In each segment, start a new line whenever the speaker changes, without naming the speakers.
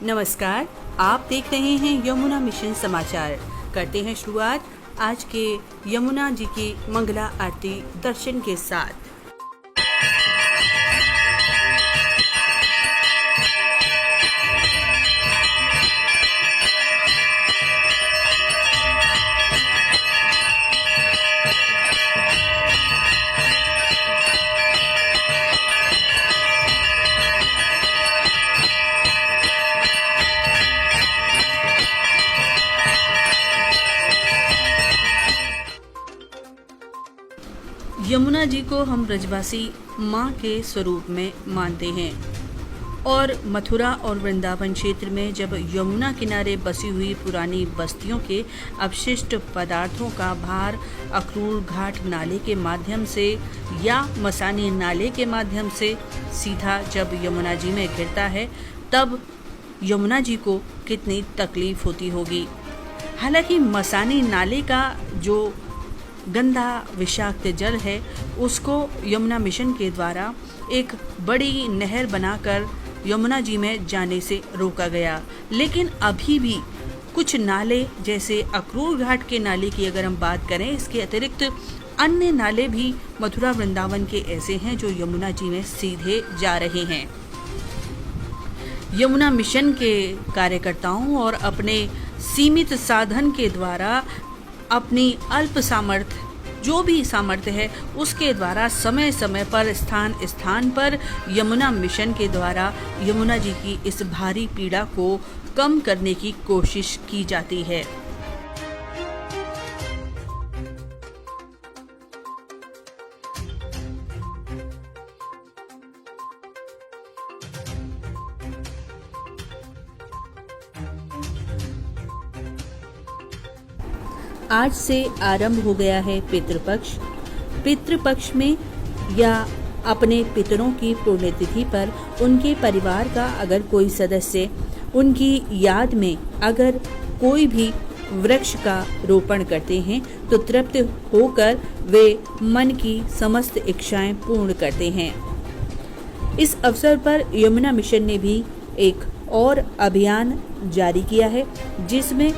नमस्कार, आप देख रहे हैं यमुना मिशन समाचार। करते हैं शुरुआत आज के यमुना जी की मंगला आरती दर्शन के साथ। यमुना जी को हम ब्रजवासी माँ के स्वरूप में मानते हैं और मथुरा और वृंदावन क्षेत्र में जब यमुना किनारे बसी हुई पुरानी बस्तियों के अपशिष्ट पदार्थों का भार अक्रूर घाट नाले के माध्यम से या मसानी नाले के माध्यम से सीधा जब यमुना जी में गिरता है, तब यमुना जी को कितनी तकलीफ होती होगी। हालांकि मसानी नाले का जो गंदा विषाक्त जल है, उसको यमुना मिशन के द्वारा एक बड़ी नहर बनाकर यमुना जी में जाने से रोका गया। लेकिन अभी भी कुछ नाले, जैसे अक्रूर घाट के नाले की अगर हम बात करें, इसके अतिरिक्त अन्य नाले भी मथुरा वृंदावन के ऐसे हैं जो यमुना जी में सीधे जा रहे हैं। यमुना मिशन के कार्यकर्ताओं और अपने सीमित साधन के द्वारा अपनी अल्प सामर्थ्य, जो भी सामर्थ्य है, उसके द्वारा समय समय पर स्थान स्थान पर यमुना मिशन के द्वारा यमुना जी की इस भारी पीड़ा को कम करने की कोशिश की जाती है। आज से आरंभ हो गया है पितृपक्ष। पितृपक्ष में या अपने पितरों की पुण्यतिथि पर उनके परिवार का अगर कोई सदस्य उनकी याद में अगर कोई भी वृक्ष का रोपण करते हैं तो तृप्त होकर वे मन की समस्त इच्छाएं पूर्ण करते हैं। इस अवसर पर यमुना मिशन ने भी एक और अभियान जारी किया है, जिसमें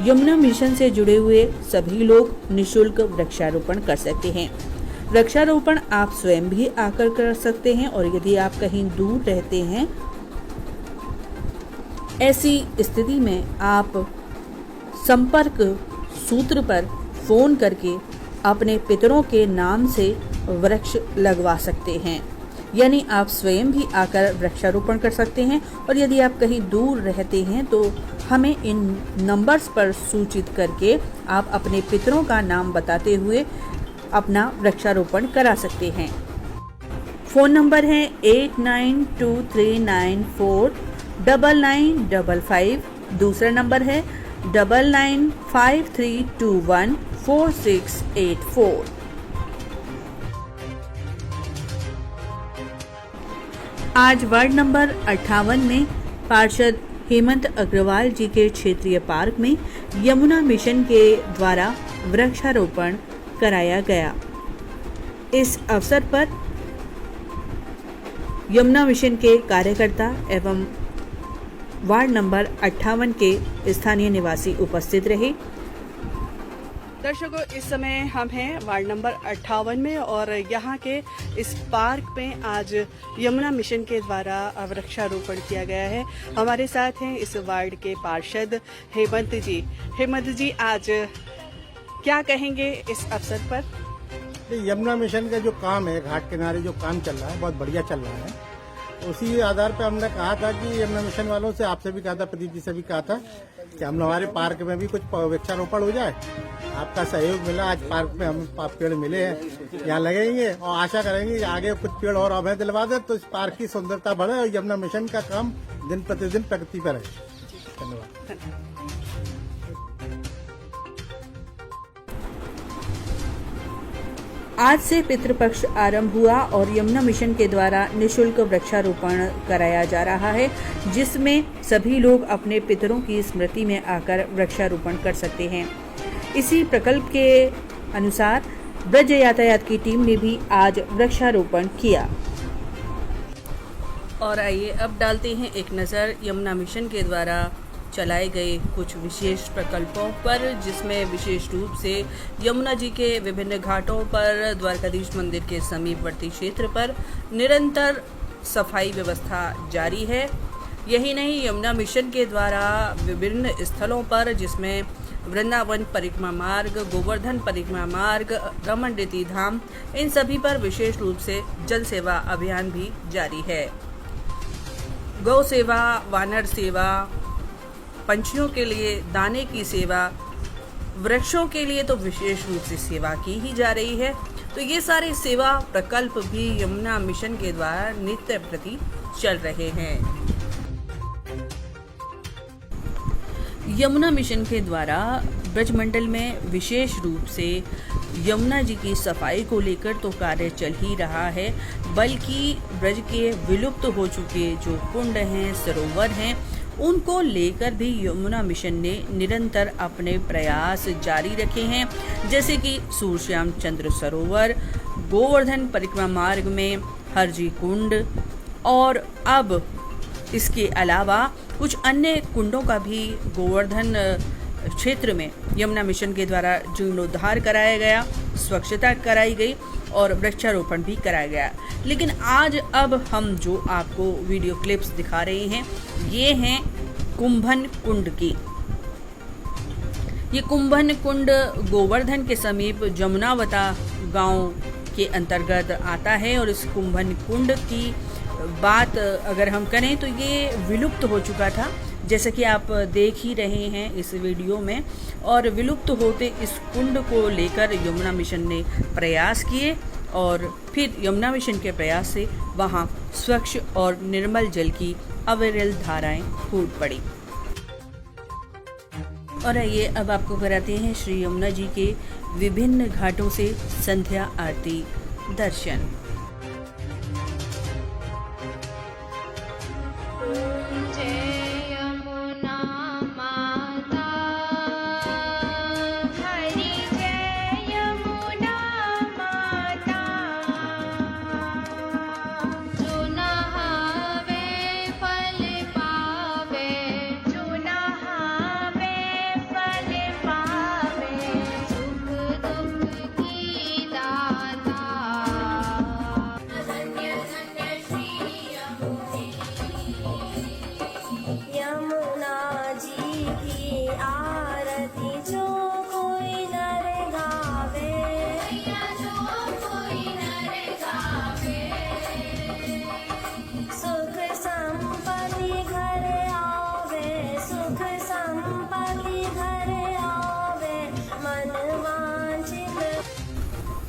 यमुना मिशन से जुड़े हुए सभी लोग निःशुल्क वृक्षारोपण कर सकते हैं। वृक्षारोपण आप स्वयं भी आकर कर सकते हैं और यदि आप कहीं दूर रहते हैं, ऐसी स्थिति में आप संपर्क सूत्र पर फोन करके अपने पितरों के नाम से वृक्ष लगवा सकते हैं। यानी आप स्वयं भी आकर वृक्षारोपण कर सकते हैं और यदि आप कहीं दूर रहते हैं तो हमें इन नंबर्स पर सूचित करके आप अपने पितरों का नाम बताते हुए अपना वृक्षारोपण करा सकते हैं। फ़ोन नंबर है 8923949955। दूसरा नंबर है 9953214684। आज वार्ड नंबर 58 में पार्षद हेमंत अग्रवाल जी के क्षेत्रीय पार्क में यमुना मिशन के द्वारा वृक्षारोपण कराया गया। इस अवसर पर यमुना मिशन के कार्यकर्ता एवं वार्ड नंबर 58 के स्थानीय निवासी उपस्थित रहे। दर्शकों, इस समय हम हैं वार्ड नंबर 58 में और यहाँ के इस पार्क में आज यमुना मिशन के द्वारा वृक्षारोपण किया गया है। हमारे साथ हैं इस वार्ड के पार्षद हेमंत जी। हेमंत जी, आज क्या कहेंगे इस अवसर पर?
यमुना मिशन का जो काम है, घाट किनारे जो काम चल रहा है, बहुत बढ़िया चल रहा है। उसी आधार पर हमने कहा था कि यमुना मिशन वालों से, आपसे भी कहा था, प्रदीप जी से भी कहा था कि हम हमारे पार्क में भी कुछ वृक्षारोपण हो जाए। आपका सहयोग मिला, आज पार्क में हम पेड़ मिले हैं, यहाँ लगेंगे और आशा करेंगे कि आगे कुछ पेड़ और हमें दिलवा दे तो इस पार्क की सुंदरता बढ़े और यमुना मिशन का काम दिन प्रतिदिन प्रगति पर है। धन्यवाद।
आज से पितृपक्ष आरंभ हुआ और यमुना मिशन के द्वारा निःशुल्क वृक्षारोपण कराया जा रहा है, जिसमें सभी लोग अपने पितरों की स्मृति में आकर वृक्षारोपण कर सकते हैं। इसी प्रकल्प के अनुसार ब्रज यातायात की टीम ने भी आज वृक्षारोपण किया। और आइए अब डालते हैं एक नज़र यमुना मिशन के द्वारा चलाए गए कुछ विशेष प्रकल्पों पर, जिसमें विशेष रूप से यमुना जी के विभिन्न घाटों पर, द्वारकाधीश मंदिर के समीपवर्ती क्षेत्र पर निरंतर सफाई व्यवस्था जारी है। यही नहीं, यमुना मिशन के द्वारा विभिन्न स्थलों पर, जिसमें वृंदावन परिक्रमा मार्ग, गोवर्धन परिक्रमा मार्ग, रमन रीति धाम, इन सभी पर विशेष रूप से जल सेवा अभियान भी जारी है। गौ सेवा, वानर सेवा, पंछियों के लिए दाने की सेवा, वृक्षों के लिए तो विशेष रूप से सेवा की ही जा रही है। तो ये सारे सेवा प्रकल्प भी यमुना मिशन के द्वारा नित्य प्रति चल रहे हैं। यमुना मिशन के द्वारा ब्रजमंडल में विशेष रूप से यमुना जी की सफाई को लेकर तो कार्य चल ही रहा है, बल्कि ब्रज के विलुप्त हो चुके जो कुंड हैं, सरोवर हैं, उनको लेकर भी यमुना मिशन ने निरंतर अपने प्रयास जारी रखे हैं। जैसे कि सूर्यश्याम चंद्र सरोवर, गोवर्धन परिक्रमा मार्ग में हरजी कुंड, और अब इसके अलावा कुछ अन्य कुंडों का भी गोवर्धन क्षेत्र में यमुना मिशन के द्वारा जीर्णोद्धार कराया गया, स्वच्छता कराई गई और वृक्षारोपण भी कराया गया। लेकिन आज अब हम जो आपको वीडियो क्लिप्स दिखा रहे हैं, ये हैं कुंभन कुंड की। ये कुंभन कुंड गोवर्धन के समीप जमुनावता गांव के अंतर्गत आता है और इस कुंभन कुंड की बात अगर हम करें तो ये विलुप्त हो चुका था, जैसे कि आप देख ही रहे हैं इस वीडियो में। और विलुप्त होते इस कुंड को लेकर यमुना मिशन ने प्रयास किए और फिर यमुना मिशन के प्रयास से वहाँ स्वच्छ और निर्मल जल की अविरल धाराएं फूट पड़ी। और आइए अब आपको कराते हैं श्री यमुना जी के विभिन्न घाटों से संध्या आरती दर्शन।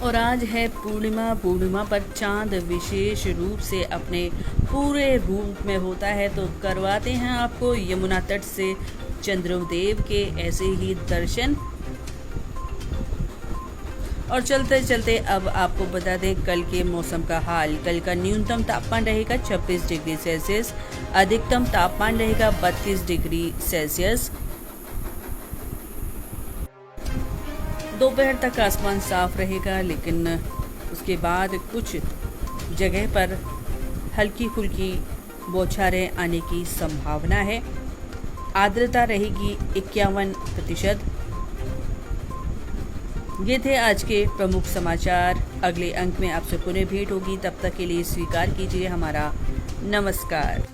और आज है पूर्णिमा। पूर्णिमा पर चांद विशेष रूप से अपने पूरे रूप में होता है, तो करवाते हैं आपको यमुना तट से चंद्रदेव के ऐसे ही दर्शन। और चलते चलते अब आपको बता दें कल के मौसम का हाल। कल का न्यूनतम तापमान रहेगा 26 डिग्री सेल्सियस, अधिकतम तापमान रहेगा 32 डिग्री सेल्सियस। दोपहर तक आसमान साफ रहेगा, लेकिन उसके बाद कुछ जगह पर हल्की फुल्की बौछारें आने की संभावना है। आर्द्रता रहेगी 51%। ये थे आज के प्रमुख समाचार। अगले अंक में आपसे पुनः भेंट होगी, तब तक के लिए स्वीकार कीजिए हमारा नमस्कार।